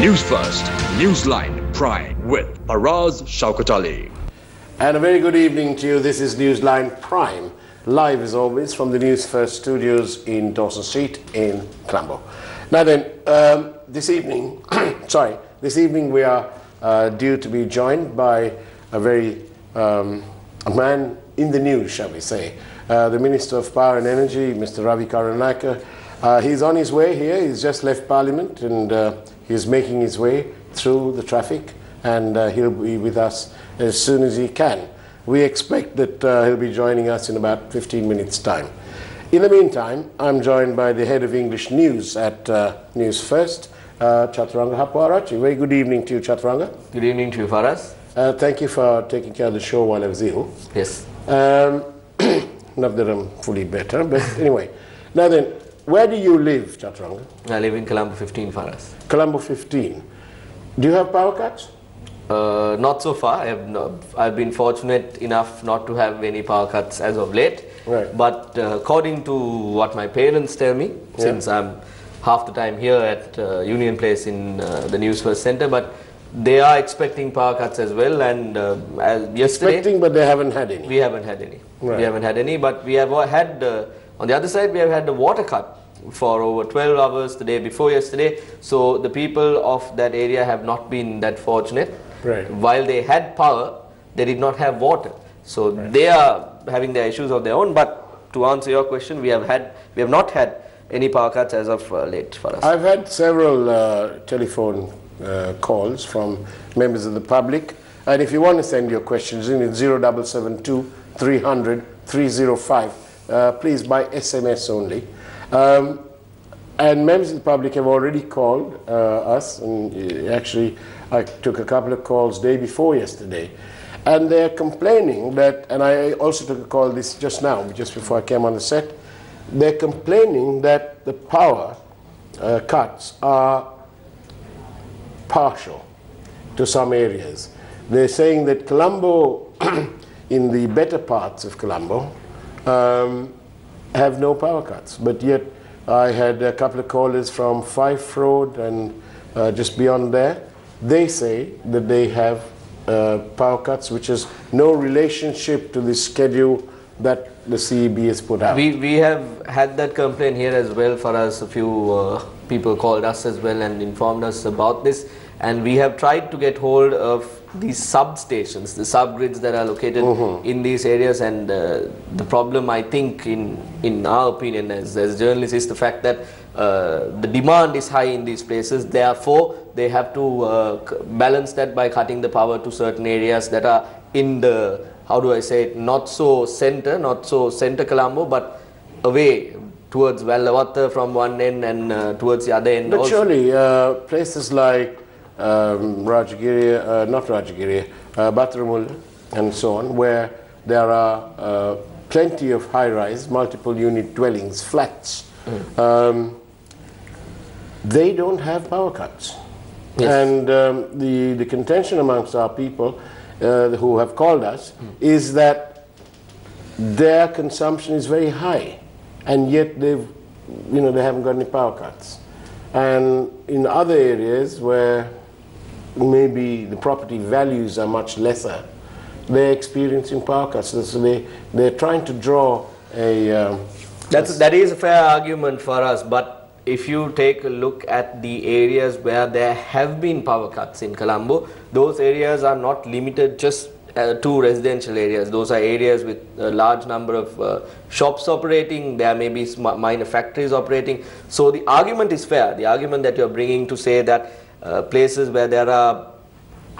News First, Newsline Prime with Araz Shaukat Ali. And a very good evening to you. This is Newsline Prime, live as always from the News First studios in Dawson Street in Colombo. Now then, this evening, this evening we are due to be joined by a man in the news, shall we say, the Minister of Power and Energy, Mr. Ravi Lanka. He's on his way here. He's just left Parliament and he's making his way through the traffic, and he'll be with us as soon as he can. We expect that he'll be joining us in about 15 minutes' time. In the meantime, I'm joined by the head of English News at News First, Chaturanga Hapwarachi. Very good evening to you, Chaturanga. Good evening to you, Faraz. Thank you for taking care of the show while I was ill. Yes. Not that I'm fully better, but anyway. Now then, where do you live, Chaturanga? I live in Colombo 15, Faraz. Colombo 15. Do you have power cuts? Not so far. I've been fortunate enough not to have any power cuts as of late. Right. But according to what my parents tell me, since I'm half the time here at Union Place in the News First Centre, but they are expecting power cuts as well. And yesterday, expecting, but they haven't had any. We haven't had any. Right. We haven't had any, but we have had on the other side we have had the water cut for over 12 hours the day before yesterday. So the people of that area have not been that fortunate. Right. While they had power, they did not have water. So they are having their issues of their own. But to answer your question, we have not had any power cuts as of late for us. I've had several telephone calls from members of the public, and if you want to send your questions in, it's 0772 300 305. Please by SMS only. And members of the public have already called us, and actually I took a couple of calls day before yesterday, and they're complaining that, and I also took a call this just now, just before I came on the set, they're complaining that the power cuts are partial to some areas. They're saying that Colombo, in the better parts of Colombo, have no power cuts, but yet I had a couple of callers from Fife Road and just beyond there. They say that they have power cuts which has no relationship to the schedule that the CEB has put out. We have had that complaint here as well. For us, a few people called us as well and informed us about this, and we have tried to get hold of these substations, the subgrids that are located in these areas, and the problem, I think, in our opinion as journalists, is the fact that the demand is high in these places. Therefore, they have to balance that by cutting the power to certain areas that are in the, how do I say it, not so center Colombo, but away towards Vallawata from one end and towards the other end. But also. surely places like Batramul and so on, where there are plenty of high-rise, multiple unit dwellings, flats, they don't have power cuts. Yes. And the contention amongst our people who have called us is that their consumption is very high, and yet they haven't got any power cuts. And in other areas where maybe the property values are much lesser, they're experiencing power cuts. So they're trying to draw a... That is a fair argument for us, but if you take a look at the areas where there have been power cuts in Colombo, those areas are not limited just to residential areas. Those are areas with a large number of shops operating. There may be minor factories operating. So the argument is fair. The argument that you're bringing to say that places where there are,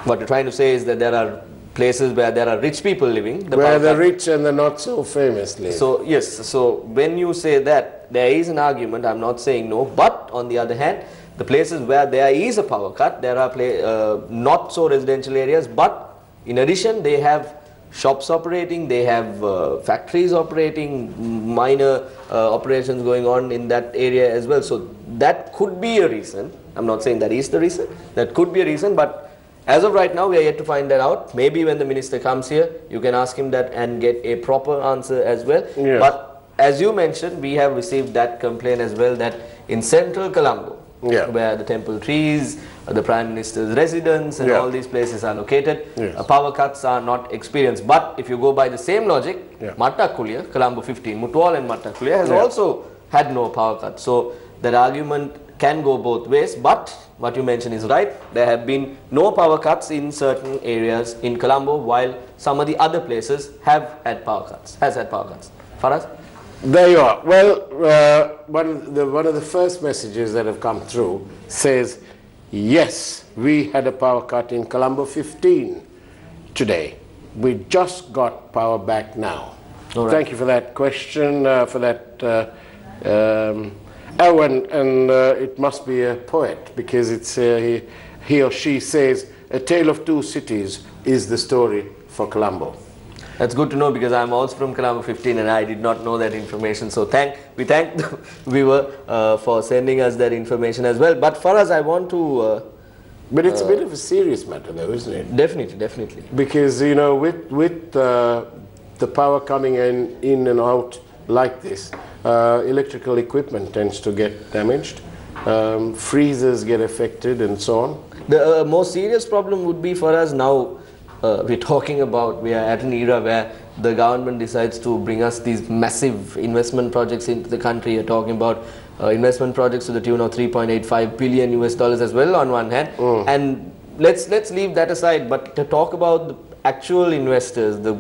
what you're trying to say is that there are places where there are rich people living. Where the rich and the not so famous live. So yes, so when you say that, there is an argument, I'm not saying no, but on the other hand, the places where there is a power cut, there are not so residential areas, but in addition they have shops operating, they have factories operating, minor operations going on in that area as well. So that could be a reason. I'm not saying that is the reason. That could be a reason, but as of right now, we are yet to find that out. Maybe when the minister comes here, you can ask him that and get a proper answer as well. Yes. But as you mentioned, we have received that complaint as well, that in central Colombo, where the temple trees, the Prime Minister's residence and all these places are located. Power cuts are not experienced. But if you go by the same logic, Mattakuliya, Colombo 15, Mutual and Mattakuliya has also had no power cuts. So that argument can go both ways, but what you mentioned is right. There have been no power cuts in certain areas in Colombo, while some of the other places have had power cuts, Faraz? There you are. Well, one of the first messages that have come through says, yes, we had a power cut in Colombo 15 today. We just got power back now. Thank you for that question, for that. It must be a poet, because it's he or she says, a tale of two cities is the story for Colombo. That's good to know, because I'm also from Colombo 15 and I did not know that information. So we thank the viewer for sending us that information as well. But for us, I want to... but it's a bit of a serious matter though, isn't it? Definitely, definitely. Because, you know, with the power coming in and out like this, electrical equipment tends to get damaged, freezers get affected and so on. The most serious problem would be for us now, we are at an era where the government decides to bring us these massive investment projects into the country. You're talking about investment projects to the tune of $3.85 billion as well on one hand. And let's leave that aside, but to talk about the actual investors, the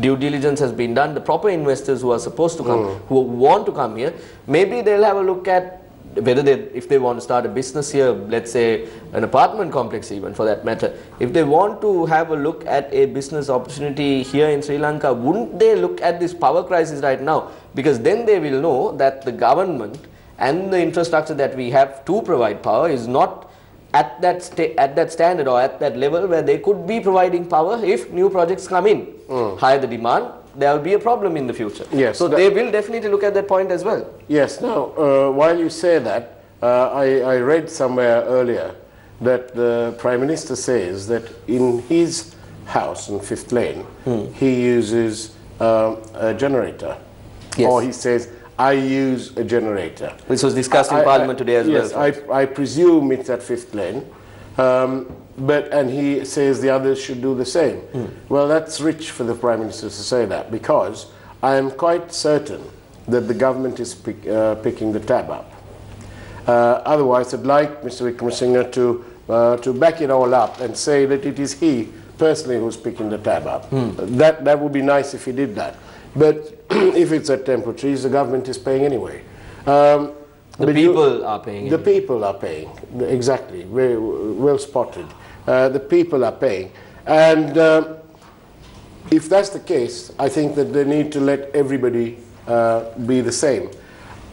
due diligence has been done, the proper investors who are supposed to come, who want to come here, maybe they'll have a look at whether if they want to start a business here, let's say an apartment complex even for that matter, if they want to have a look at a business opportunity here in Sri Lanka, wouldn't they look at this power crisis right now? Because then they will know that the government and the infrastructure that we have to provide power is not at that standard or at that level where they could be providing power. If new projects come in, higher the demand, there will be a problem in the future. Yes, so they will definitely look at that point as well. Yes. Now, while you say that, I read somewhere earlier that the Prime Minister says that in his house in 5th Lane, he uses a generator. Yes. Or he says, I use a generator. This was discussed in Parliament today as well. Yes, I presume it's at 5th Lane. And he says the others should do the same. Well, that's rich for the Prime Minister to say that, because I am quite certain that the government is picking the tab up. Otherwise, I'd like Mr. Wickremesinghe to back it all up and say that it is he personally who's picking the tab up. That would be nice if he did that. But if it's at temple trees, the government is paying anyway. The people are paying. The people are paying, exactly, very well spotted. The people are paying. And if that's the case, I think that they need to let everybody be the same.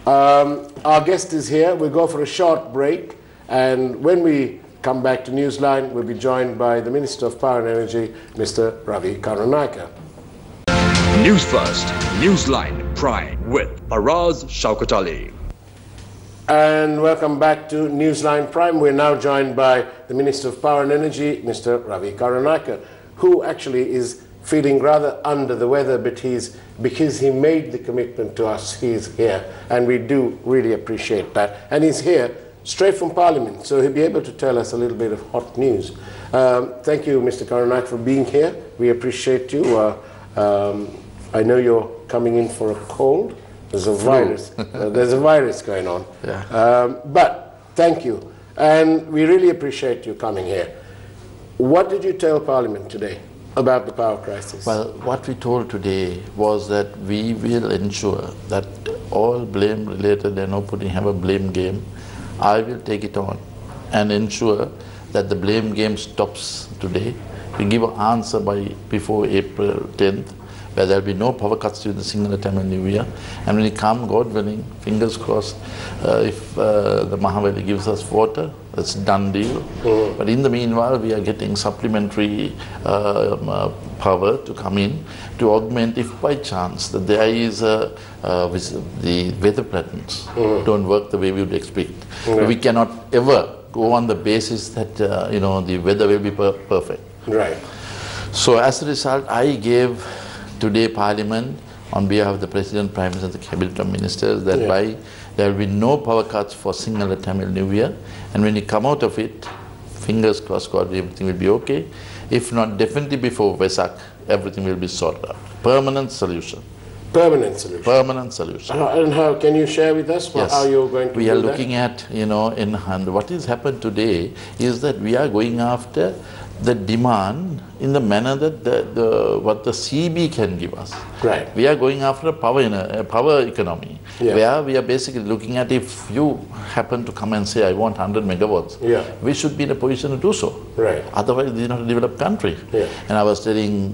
Our guest is here. We'll go for a short break. And when we come back to Newsline, we'll be joined by the Minister of Power and Energy, Mr. Ravi Karunaka. News First, Newsline Prime with Faraz Shaukat Ali. And welcome back to Newsline Prime. We're now joined by the Minister of Power and Energy, Mr. Ravi Karunaka, who actually is feeling rather under the weather, but because he made the commitment to us, he's here, and we do really appreciate that. And he's here straight from Parliament, so he'll be able to tell us a little bit of hot news. Thank you, Mr. Karunaka, for being here. We appreciate you. I know you're coming in for a cold. There's a virus. There's a virus going on. Yeah. But thank you, and we really appreciate you coming here. What did you tell Parliament today about the power crisis? Well, what we told today was that we will ensure that all blame related and opening have a blame game. I will take it on and ensure that the blame game stops today. We give an answer before April 10th, where there will be no power cuts during the Sinhala Tamil New Year. And when it comes, God willing, fingers crossed, if the Mahavali gives us water, that's a done deal. But in the meanwhile, we are getting supplementary power to come in to augment if by chance that there is the weather patterns don't work the way we would expect. We cannot ever go on the basis that the weather will be perfect. Right. So as a result, I gave today Parliament on behalf of the President, Prime Minister and the Cabinet of Ministers that by There will be no power cuts for Sinhala Tamil New Year. And when you come out of it, fingers crossed, God, everything will be okay. If not, definitely before Vesak, everything will be sorted out. Permanent solution. Permanent solution. Permanent solution. And how can you share with us Yes. how you're going to we do are that? looking at, in hand. What has happened today is that we are going after the demand in the manner that what the CB can give us. Right. We are going after a power economy, Yeah. where we are basically looking at, if you happen to come and say, I want 100 megawatts, Yeah. we should be in a position to do so. Right. Otherwise, this is not a developed country. Yeah. And I was telling,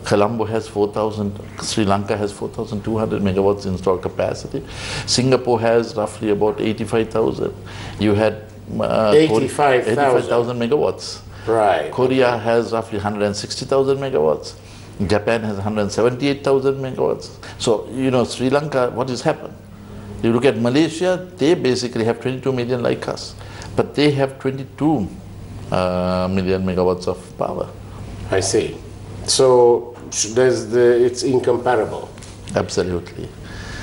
Colombo has 4,000, Sri Lanka has 4,200 megawatts installed capacity. Singapore has roughly about 85,000. You had 85,000 megawatts. Right. Korea has roughly 160,000 megawatts. Japan has 178,000 megawatts. So, Sri Lanka, what has happened? You look at Malaysia, they basically have 22 million like us, but they have 22 million megawatts of power. I see. So it's incomparable. Absolutely.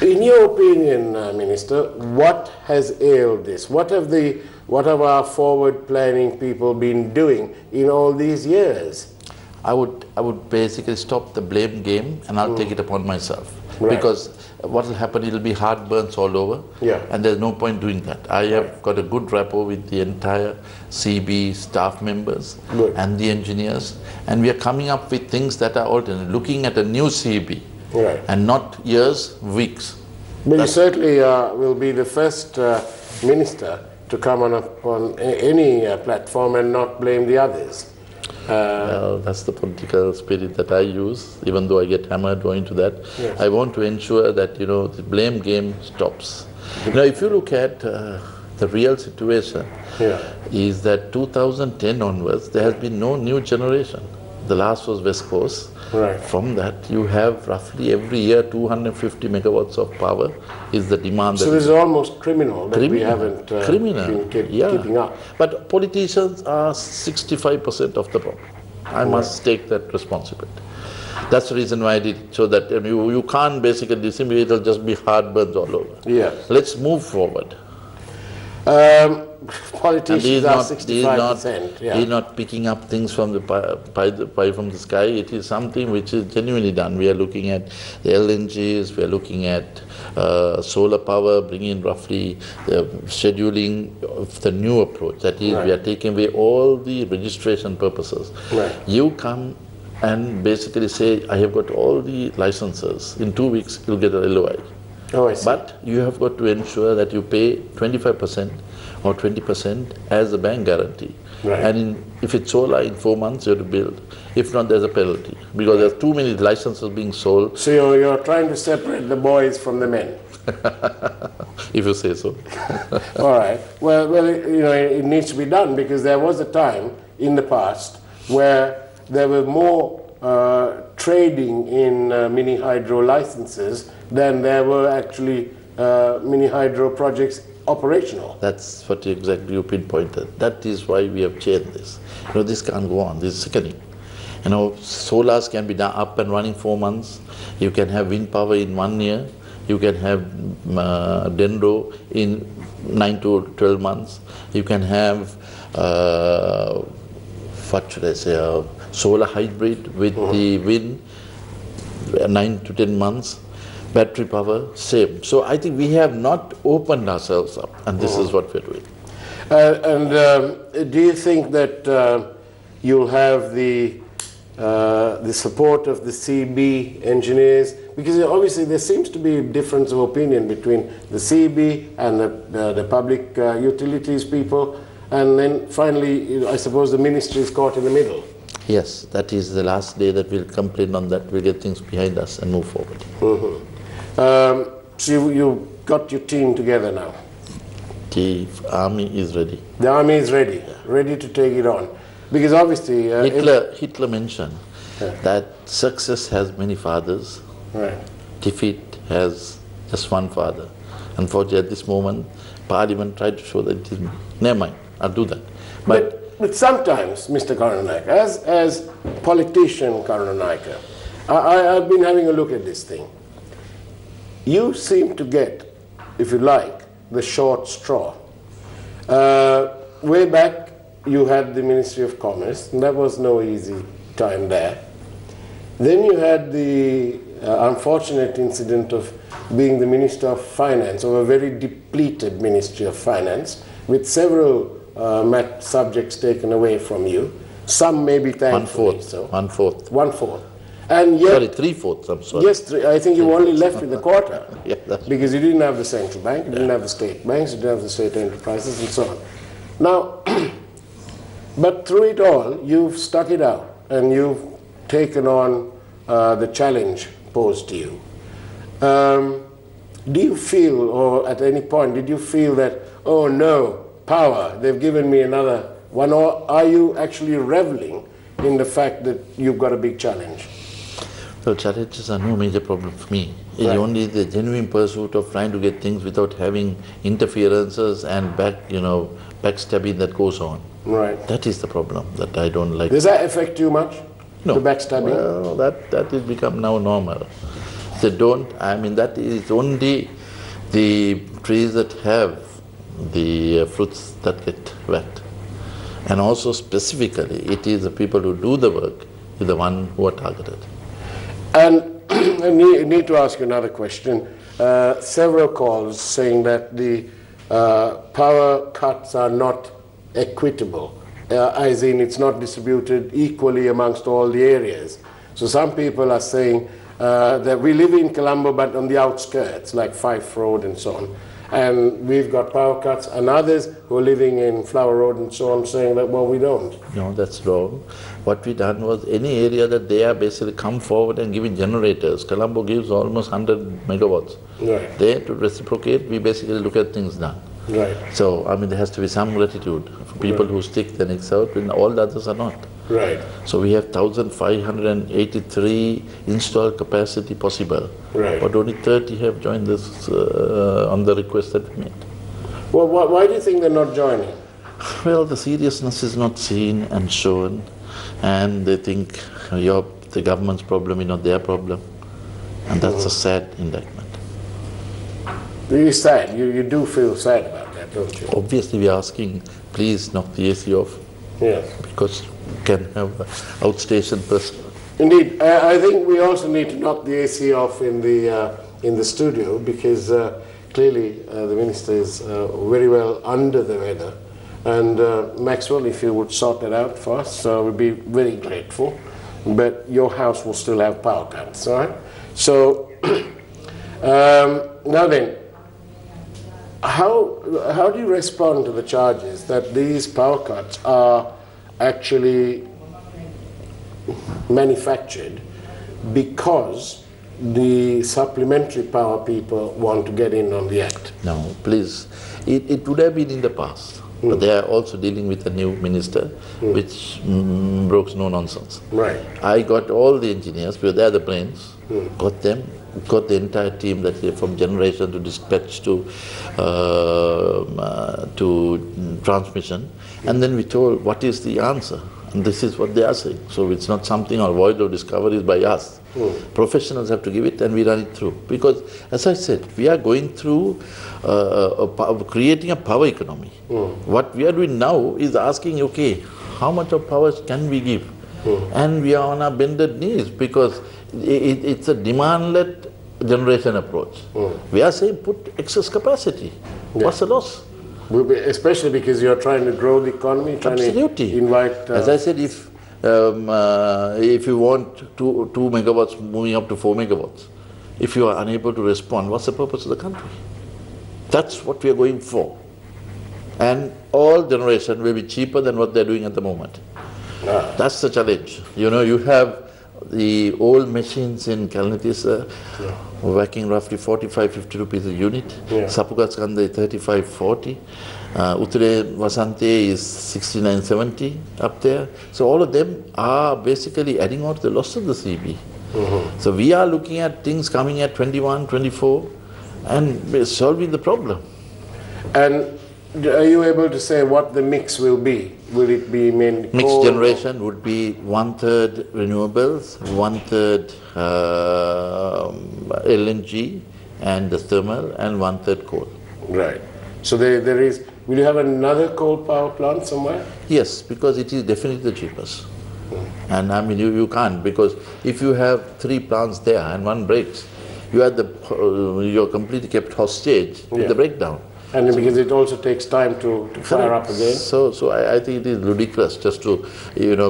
In your opinion, Minister, what has ailed this? What have our forward planning people been doing in all these years? I would basically stop the blame game, and I'll take it upon myself. Right. Because what will happen, it'll be heartburns all over, Yeah. and there's no point doing that. I have got a good rapport with the entire CB staff members Good. and the engineers, and we are coming up with things that are alternate, looking at a new CB, Right. and not years, weeks. But you certainly will be the first minister to come on any platform and not blame the others. Well, that's the political spirit that I use, even though I get hammered going to that. Yes. I want to ensure that, the blame game stops. If you look at the real situation, Yeah. is that 2010 onwards, there has been no new generation. The last was West Coast. Right. From that, you have roughly every year 250 megawatts of power is the demand. So this is almost criminal that we haven't criminal. been Yeah. keeping up. But politicians are 65% of the problem. I must take that responsibility. That's the reason why I did it, so that you can't basically disseminate, it'll just be heartburns all over. Yes. Let's move forward. Politicians are 65%. He's not picking up things from the pie from the sky. It is something which is genuinely done. We are looking at the LNGs, we are looking at solar power, bringing in roughly the scheduling of the new approach. That is, we are taking away all the registration purposes. Right. You come and basically say, I have got all the licenses. In 2 weeks, you'll get a LOI. Oh, I see. But you have got to ensure that you pay 25% or 20% as a bank guarantee. Right. And if it's solar, in 4 months you have to build. If not, there's a penalty, because there's too many licenses being sold. So you're trying to separate the boys from the men. If you say so. All right. Well, it needs to be done, because there was a time in the past where there were more trading in mini hydro licenses than there were actually mini hydro projects operational. That's what exactly you pinpointed. That is why we have changed this. This can't go on. This is sickening. Solars can be done up and running 4 months. You can have wind power in 1 year. You can have dendro in 9 to 12 months. You can have, solar hybrid with the wind, 9 to 10 months. Battery power, same. So I think we have not opened ourselves up, and this is what we're doing. Do you think that you'll have the support of the CB engineers? Because obviously there seems to be a difference of opinion between the CB and the public utilities people, and then finally, I suppose the ministry is caught in the middle. Yes, that is the last day that we'll complain on that. We'll get things behind us and move forward. So you got your team together now. The army is ready. The army is ready, ready to take it on. Because obviously... Hitler mentioned that success has many fathers, Right. defeat has just one father. Unfortunately, at this moment, Parliament tried to show that it is me. Never mind, I'll do that. But sometimes, Mr. Karunanaike, as politician Karunanaike, I've been having a look at this thing. You seem to get if you like, the short straw. Way back, you had the Ministry of Commerce, and that was no easy time there. Then you had the unfortunate incident of being the Minister of Finance of a very depleted Ministry of Finance, with several subjects taken away from you. Some maybe thankfully. One-fourth. One-fourth. And yet, sorry, three-fourths, I'm sorry. Yes, I think you only left with a quarter. Yeah, because you didn't have the central bank, you didn't have the state banks, you didn't have the state enterprises, and so on. Now, but through it all, you've stuck it out, and you've taken on the challenge posed to you. Do you feel, or at any point, did you feel that, oh no, power, they've given me another one, or are you actually reveling in the fact that you've got a big challenge? So challenges are no major problem for me. It's only the genuine pursuit of trying to get things without having interferences and backstabbing that goes on. Right. That is the problem that I don't like. Does that affect you much? No. The backstabbing? Well, that has become now normal. They don't, I mean, that is only the trees that have the fruits that get wet. And also specifically, it is the people who do the work, is the one who are targeted. And I need to ask you another question. Several calls saying that the power cuts are not equitable, as in it's not distributed equally amongst all the areas. So some people are saying that we live in Colombo but on the outskirts, like Fife Road and so on. And we've got power cuts, and others who are living in Flower Road and so on saying that, well, we don't. No, that's wrong. What we done was any area that they are basically come forward and giving generators. Colombo gives almost 100 megawatts. Right. There to reciprocate, we basically look at things done. Right. So, I mean, there has to be some gratitude for people who stick their necks out when all the others are not. Right. So we have 1,583 installed capacity possible. Right. But only 30 have joined this on the request that we made. Well, why do you think they're not joining? Well, the seriousness is not seen and shown, and they think the government's problem is not their problem, and that's a sad indictment. Really sad. You do feel sad about that, don't you? Obviously, we are asking, please knock the AC off. Yes. Because you can have an outstation person. Indeed. I think we also need to knock the AC off in the studio, because clearly the minister is very well under the weather. And Maxwell, if you would sort that out for us, we'd be very grateful. But your house will still have power cuts, all right? So now then, how do you respond to the charges that these power cuts are actually manufactured because the supplementary power people want to get in on the act? No, please. It would have been in the past. But they are also dealing with a new minister, which broke no nonsense. Right. I got all the engineers, because they are the brains, got them, got the entire team that from generation to dispatch to transmission, and then we told what is the answer, and this is what they are saying. So it's not something or void of discoveries by us. Professionals have to give it, and we run it through. Because, as I said, we are going through creating a power economy. What we are doing now is asking, okay, how much of power can we give? And we are on our bended knees, because it's a demand-led generation approach. We are saying put excess capacity. Yeah. What's the loss? Especially because you're trying to grow the economy, trying Absolutely. to invite... As I said, if you want 2 megawatts moving up to 4 megawatts, if you are unable to respond, what's the purpose of the country? That's what we are going for. And all generation will be cheaper than what they're doing at the moment. That's the challenge. You know, you have the old machines in Kalnitisa working roughly 45-50 rupees a unit. Sapugatskanda is 35-40. Uttare Vasante is 69-70 up there. So all of them are basically adding on to the loss of the CB. So we are looking at things coming at 21, 24 and solving the problem. And are you able to say what the mix will be? Will it be mainly coal? Mixed generation would be 1/3 renewables, 1/3 LNG, and the thermal, and 1/3 coal. Right. So there is, will you have another coal power plant somewhere? Yes, because it is definitely the cheapest. And I mean, you can't, because if you have 3 plants there and one breaks, you're completely kept hostage with the breakdown. And because it also takes time to fire up again. So I think it is ludicrous just to,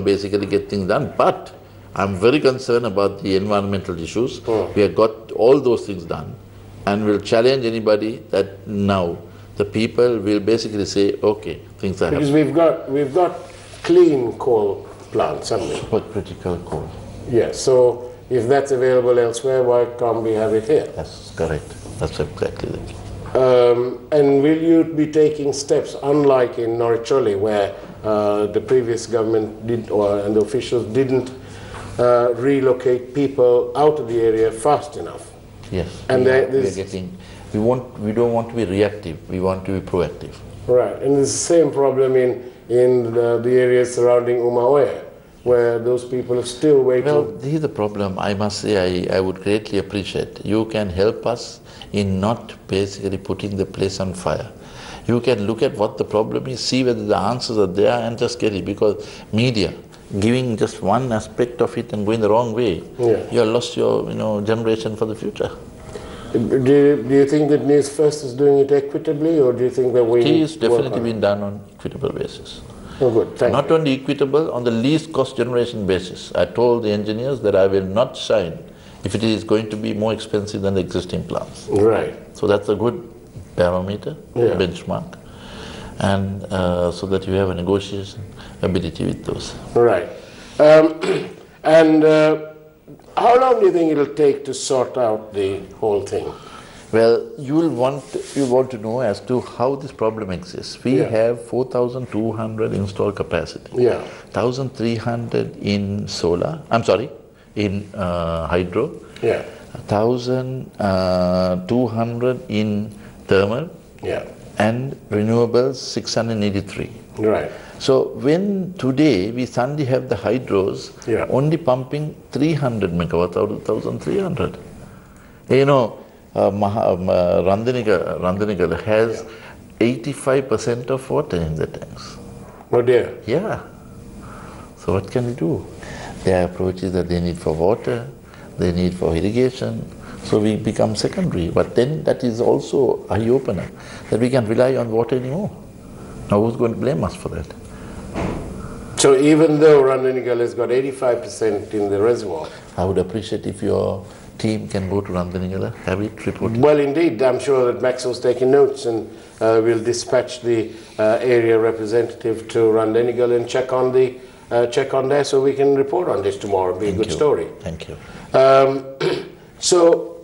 basically get things done. But I'm very concerned about the environmental issues. We have got all those things done, and we'll challenge anybody that now the people will basically say, okay, things are happening. Because we've got clean coal plants, haven't we? But critical coal. Yes. So if that's available elsewhere, why can't we have it here? That's correct. That's exactly it. And will you be taking steps, unlike in Noricholi, where the previous government did, and the officials didn't relocate people out of the area fast enough? Yes. And we don't want to be reactive. We want to be proactive. Right. And it's the same problem in the areas surrounding Umaoya, where those people are still waiting. Well, this is the problem. I must say, I would greatly appreciate. You can help us in not basically putting the place on fire. You can look at what the problem is, see whether the answers are there, and just get it. Because media, giving just one aspect of it and going the wrong way, you have lost your generation for the future. Do you think that Newsfirst is doing it equitably, or do you think that we... It is definitely been done on equitable basis. Oh, good. Thank you. Not only equitable, on the least cost generation basis. I told the engineers that I will not shine if it is going to be more expensive than the existing plants. Right. So that's a good barometer, benchmark, and so that you have a negotiation ability with those. Right. How long do you think it'll take to sort out the whole thing? Well, you want to know as to how this problem exists. We have 4,200 installed capacity. 1,300 in solar. In hydro. 1,200 in thermal. And renewables 683. Right. So when today we suddenly have the hydros only pumping 300 megawatts out of 1,300. Randanigala has 85% of water in the tanks. Oh dear. Yeah. So what can we do? Their approach is that they need for water, they need for irrigation, so we become secondary. But then that is also a eye-opener, that we can rely on water anymore. Now who's going to blame us for that? So even though Randanigala has got 85% in the reservoir... I would appreciate if your team can go to Randanigala, have it reported. Well, indeed, I'm sure that Maxwell's taking notes, and we'll dispatch the area representative to Randanigala and check on there, so we can report on this tomorrow. It'll be a good story. Thank you. So,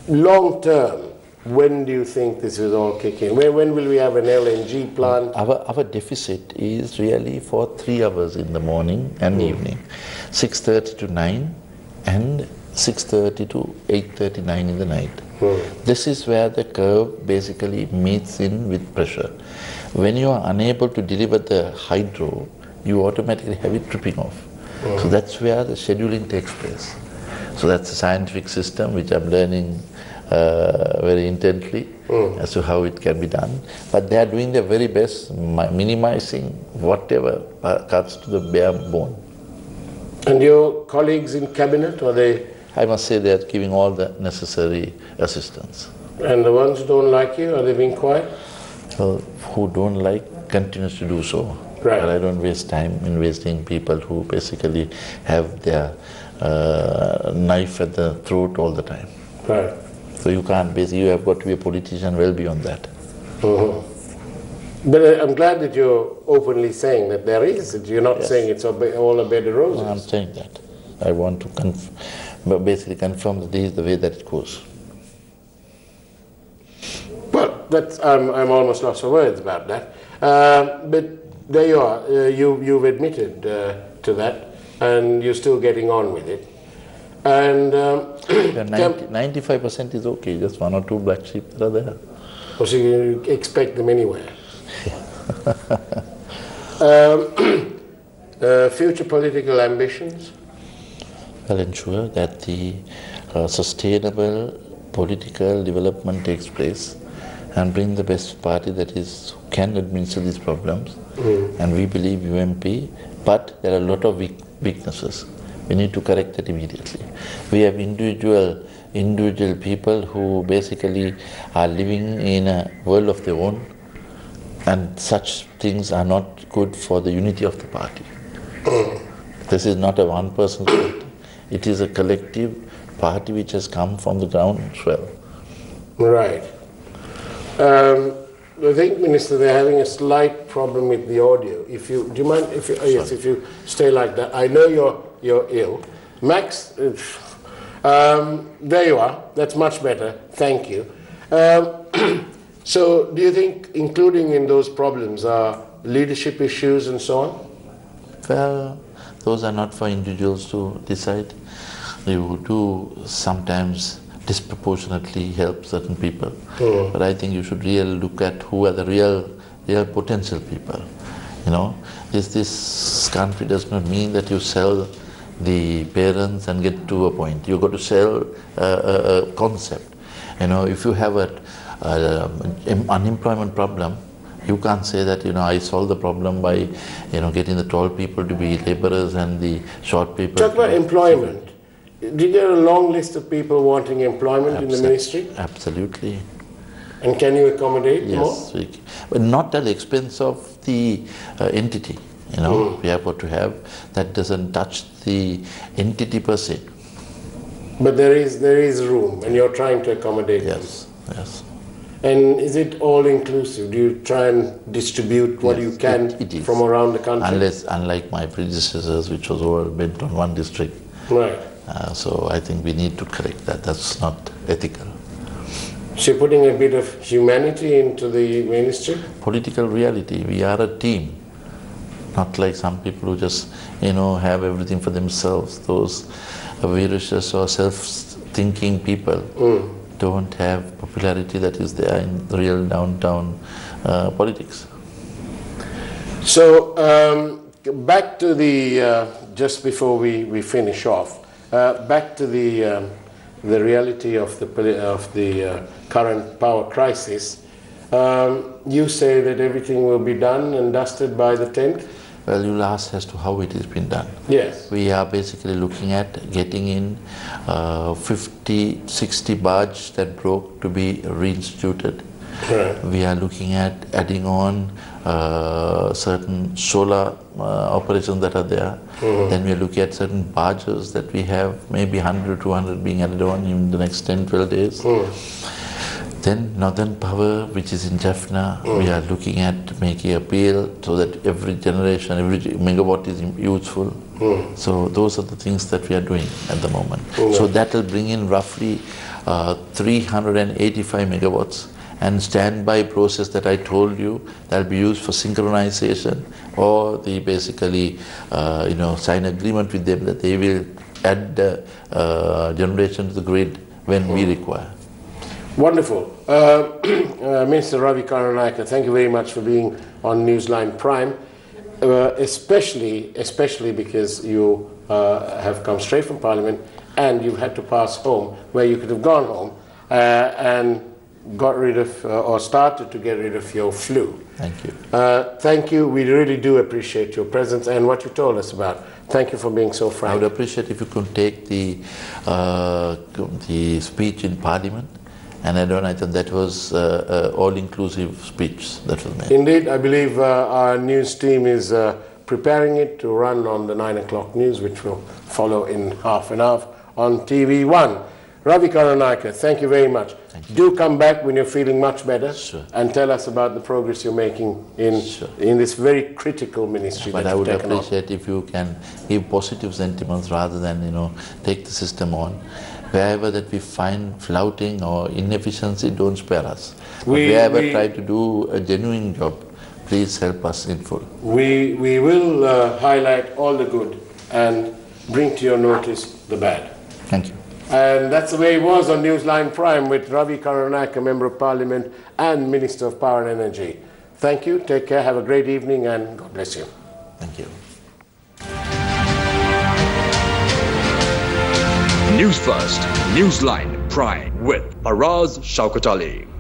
long term, when do you think this will all kick in? When will we have an LNG plant? Our deficit is really for 3 hours in the morning and evening, 6:30 to 9 and 6:30 to 8:39 in the night. This is where the curve basically meets in with pressure. When you are unable to deliver the hydro, you automatically have it tripping off. So that's where the scheduling takes place. So that's a scientific system which I'm learning very intently as to how it can be done. But they are doing their very best, minimizing whatever cuts to the bare bone. And your colleagues in cabinet, are they? I must say they are giving all the necessary assistance. And the ones who don't like you, are they being quiet? Well, who don't like continues to do so. Right. But I don't waste time in wasting people who basically have their knife at the throat all the time. Right. So you can't basically, you have got to be a politician well beyond that. But I'm glad that you're openly saying that there is. You're not saying it's all a bed of roses. No, I'm saying that. I want to basically confirm that this is the way that it goes. Well, I'm almost lost for words about that. But there you are. You've admitted to that, and you're still getting on with it. And 95% is okay. Just 1 or 2 black sheep that are there. So you expect them anywhere. Future political ambitions? I'll ensure that the sustainable political development takes place and bring the best party that is can administer these problems. And we believe UMP, but there are a lot of weaknesses. We need to correct that immediately. We have individual people who basically are living in a world of their own, and such things are not good for the unity of the party. This is not a one-person party. It is a collective party which has come from the ground swell. Right. I think, Minister, they're having a slight problem with the audio. If you, do you mind if you, yes, if you stay like that. I know you're ill. Max, there you are. That's much better. Thank you. So do you think including in those problems are leadership issues and so on? Well, those are not for individuals to decide. You do sometimes disproportionately help certain people. But I think you should really look at who are the real potential people. You know, this country does not mean that you sell the parents and get to a point. You've got to sell a concept. You know, if you have an unemployment problem, you can't say that, you know, I solve the problem by, you know, getting the tall people to be laborers and the short people. Talk about employment. Did you get a long list of people wanting employment in the ministry? Absolutely. And can you accommodate more? Yes, but not at the expense of the entity. You know, we have got to have, that doesn't touch the entity per se. But there is room, and you're trying to accommodate them. Yes. And is it all inclusive? Do you try and distribute what you can from around the country? Unlike my predecessors, which was all bent on one district. Right. So I think we need to correct that. That's not ethical. So you're putting a bit of humanity into the ministry? Political reality. We are a team. Not like some people who just, you know, have everything for themselves. Those vicious or self-thinking people don't have popularity that is there in the real downtown politics. So back to the, just before we finish off, back to the reality of the current power crisis. You say that everything will be done and dusted by the 10th? Well, you'll ask as to how it has been done. Yes. We are basically looking at getting in 50, 60 barges that broke to be reinstituted. Right. We are looking at adding on certain solar operations that are there. Then we are looking at certain barges that we have, maybe 100, 200 being added on in the next 10, 12 days. Then Northern Power, which is in Jaffna, we are looking at making appeal so that every generation, every megawatt is useful. So those are the things that we are doing at the moment. So that will bring in roughly 385 megawatts. And standby process that I told you, that will be used for synchronization, or the basically, you know, sign agreement with them that they will add generation to the grid when we require. Wonderful. Minister Ravi Karunaika, thank you very much for being on Newsline Prime, especially because you have come straight from Parliament and you've had to pass home where you could have gone home and got rid of or started to get rid of your flu. Thank you. Thank you. We really do appreciate your presence and what you told us about. Thank you for being so frank. I would appreciate if you could take the speech in Parliament. And I thought that was an all-inclusive speech that was made. Indeed, I believe our news team is preparing it to run on the 9 o'clock news, which will follow in half an hour on TV1. Ravi Karunaika, thank you very much. Do come back when you're feeling much better and tell us about the progress you're making in this very critical ministry. But I would appreciate if you can give positive sentiments rather than, you know, take the system on. Wherever that we find flouting or inefficiency, don't spare us. Wherever try to do a genuine job, please help us in full. We will highlight all the good and bring to your notice the bad. Thank you. And that's the way it was on Newsline Prime with Ravi Karunaika, Member of Parliament and Minister of Power and Energy. Thank you, take care, have a great evening and God bless you. Thank you. News First, Newsline Prime with Faraz Shaukat Ali.